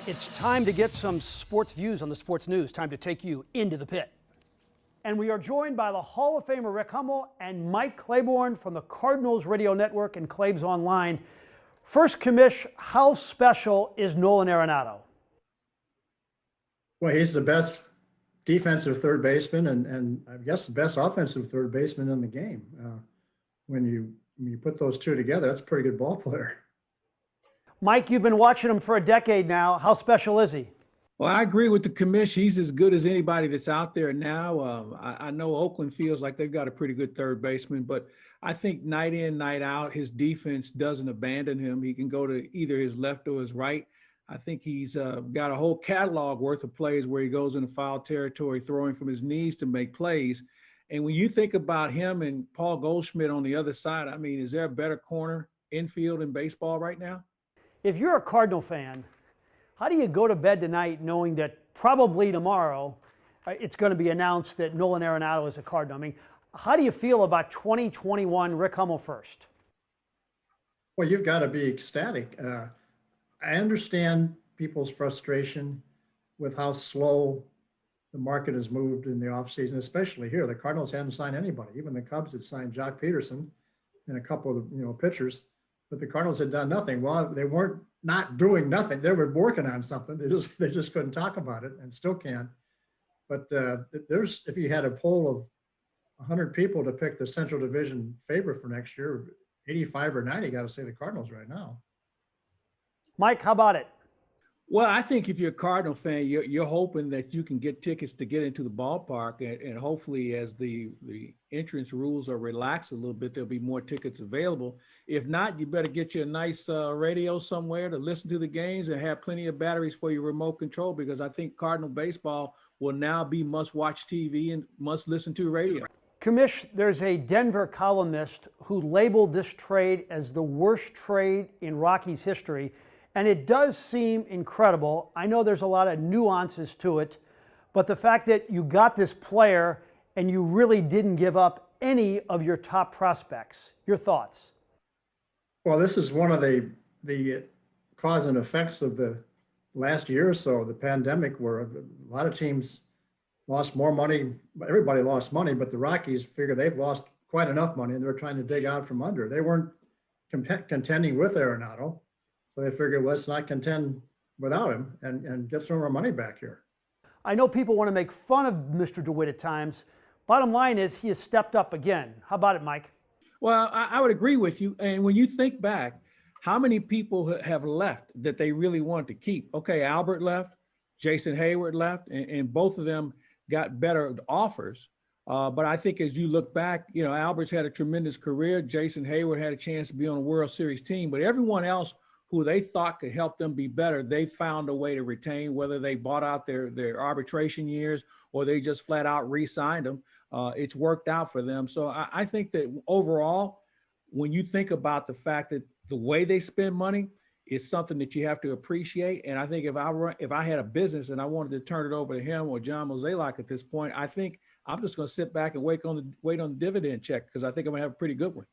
It's time to get some sports views on the sports news. Time to take you into the pit. And we are joined by the Hall of Famer Rick Hummel and Mike Claiborne from the Cardinals Radio Network and Claibs Online. First, Commish, how special is Nolan Arenado? Well, he's the best defensive third baseman and I guess the best offensive third baseman in the game. When you put those two together, that's a pretty good ball player. Mike, you've been watching him for a decade now. How special is he? Well, I agree with the commission. He's as good as anybody that's out there now. I know Oakland feels like they've got a pretty good third baseman, but I think night in, night out, his defense doesn't abandon him. He can go to either his left or his right. I think he's got a whole catalog worth of plays where he goes into foul territory, throwing from his knees to make plays. And when you think about him and Paul Goldschmidt on the other side, I mean, is there a better corner infield in baseball right now? If you're a Cardinal fan, how do you go to bed tonight knowing that probably tomorrow it's going to be announced that Nolan Arenado is a Cardinal? I mean, how do you feel about 2021 Rick Hummel first? Well, you've got to be ecstatic. I understand people's frustration with how slow the market has moved in the offseason, especially here. The Cardinals haven't signed anybody. Even the Cubs had signed Jock Peterson and a couple of pitchers, but the Cardinals had done nothing. Well, they weren't not doing nothing. They were working on something. They just couldn't talk about it and still can't. But if you had a poll of 100 people to pick the Central Division favorite for next year, 85 or 90 got to say the Cardinals right now. Mike, how about it? Well, I think if you're a Cardinal fan, you're hoping that you can get tickets to get into the ballpark, and hopefully as the entrance rules are relaxed a little bit, there'll be more tickets available. If not, you better get you a nice radio somewhere to listen to the games and have plenty of batteries for your remote control, because I think Cardinal baseball will now be must-watch TV and must-listen-to radio. Commish, there's a Denver columnist who labeled this trade as the worst trade in Rockies history. And it does seem incredible. I know there's a lot of nuances to it, but the fact that you got this player and you really didn't give up any of your top prospects. Your thoughts? Well, this is one of the cause and effects of the last year or so, the pandemic, where a lot of teams lost more money. Everybody lost money, but the Rockies figure they've lost quite enough money and they're trying to dig out from under. They weren't contending with Arenado. So they figured, let's not contend without him and get some of our money back here. I know people want to make fun of Mr. DeWitt at times. Bottom line is he has stepped up again. How about it, Mike? Well, I would agree with you. And when you think back, how many people have left that they really wanted to keep? Okay, Albert left, Jason Hayward left, and both of them got better offers. But I think as you look back, Albert's had a tremendous career. Jason Hayward had a chance to be on a World Series team, but everyone else who they thought could help them be better, they found a way to retain, whether they bought out their arbitration years or they just flat out re-signed them. It's worked out for them. So I think that overall, when you think about the fact that the way they spend money is something that you have to appreciate. And I think if I had a business and I wanted to turn it over to him or John Mozeliak at this point, I think I'm just going to sit back and wait on the dividend check, because I think I'm going to have a pretty good one.